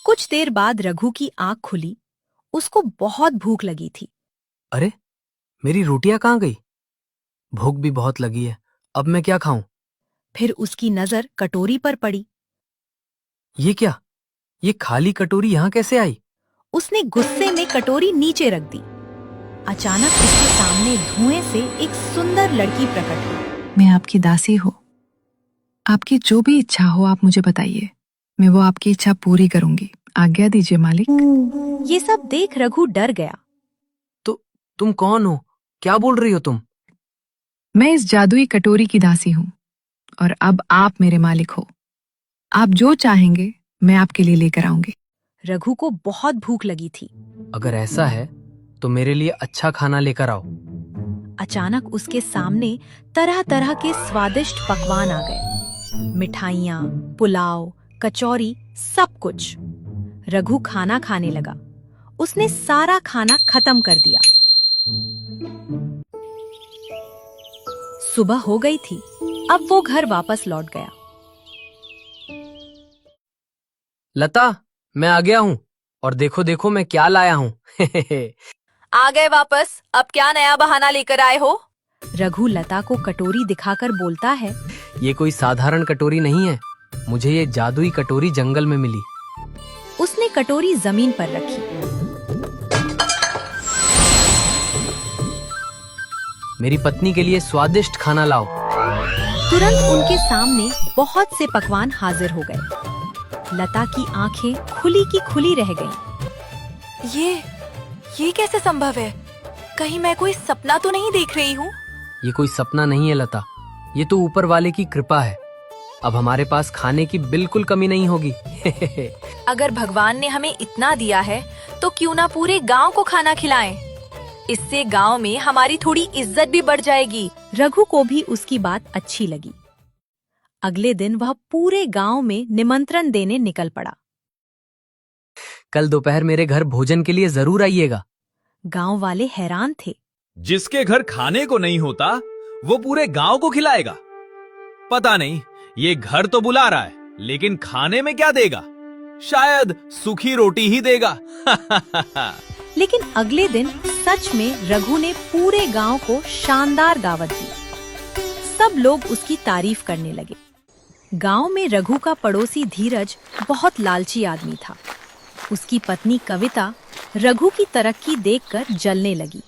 कुछ देर बाद रघु की आंख खुली। उसको बहुत भूख लगी थी। अरे, मेरी रोटियां कहाँ गई? भूख भी बहुत लगी है। अब मैं क्या खाऊं? फिर उसकी नजर कटोरी पर पड़ी। ये क्या? ये खाली कटोरी यहाँ कैसे आई? उसने गुस्से में कटोरी नीचे रख दी। अचानक उसके सामने धुएं से एक सुंदर लड़की प्रकट हुई। मैं आपकी दासी हूँ। आपकी जो भी इच्छा हो आप मुझे बताइए, मैं वो आपकी इच्छा पूरी करूंगी। आज्ञा दीजिए मालिक। ये सब देख रघु डर गया। तो तुम कौन हो? क्या बोल रही हो तुम? मैं इस जादुई कटोरी की दासी हूँ और अब आप मेरे मालिक हो। आप जो चाहेंगे मैं आपके लिए लेकर आऊंगी। रघु को बहुत भूख लगी थी। अगर ऐसा है तो मेरे लिए अच्छा खाना लेकर आओ। अचानक उसके सामने तरह तरह के स्वादिष्ट पकवान आ गए। मिठाइयाँ, पुलाव, कचौरी, सब कुछ। रघु खाना खाने लगा। उसने सारा खाना खत्म कर दिया। सुबह हो गई थी। अब वो घर वापस लौट गया। लता, मैं आ गया हूँ और देखो देखो मैं क्या लाया हूँ। आ गए वापस। अब क्या नया बहाना लेकर आए हो? रघु लता को कटोरी दिखाकर बोलता है। ये कोई साधारण कटोरी नहीं है। मुझे ये जादुई कटोरी जंगल में मिली। उसने कटोरी जमीन पर रखी। मेरी पत्नी के लिए स्वादिष्ट खाना लाओ। तुरंत उनके सामने बहुत से पकवान हाजिर हो गए। लता की आंखें खुली की खुली रह गईं। ये कैसे संभव है? कहीं मैं कोई सपना तो नहीं देख रही हूँ? ये कोई सपना नहीं है लता, ये तो ऊपर वाले की कृपा है। अब हमारे पास खाने की बिल्कुल कमी नहीं होगी। अगर भगवान ने हमें इतना दिया है तो क्यों ना पूरे गांव को खाना खिलाएं? इससे गांव में हमारी थोड़ी इज्जत भी बढ़ जाएगी। रघु को भी उसकी बात अच्छी लगी। अगले दिन वह पूरे गांव में निमंत्रण देने निकल पड़ा। कल दोपहर मेरे घर भोजन के लिए जरूर आइएगा। गांव वाले हैरान थे। जिसके घर खाने को नहीं होता वो पूरे गांव को खिलाएगा। पता नहीं, ये घर तो बुला रहा है लेकिन खाने में क्या देगा? शायद सूखी रोटी ही देगा। लेकिन अगले दिन सच में रघु ने पूरे गांव को शानदार दावत दी। सब लोग उसकी तारीफ करने लगे। गांव में रघु का पड़ोसी धीरज बहुत लालची आदमी था। उसकी पत्नी कविता रघु की तरक्की देखकर जलने लगी।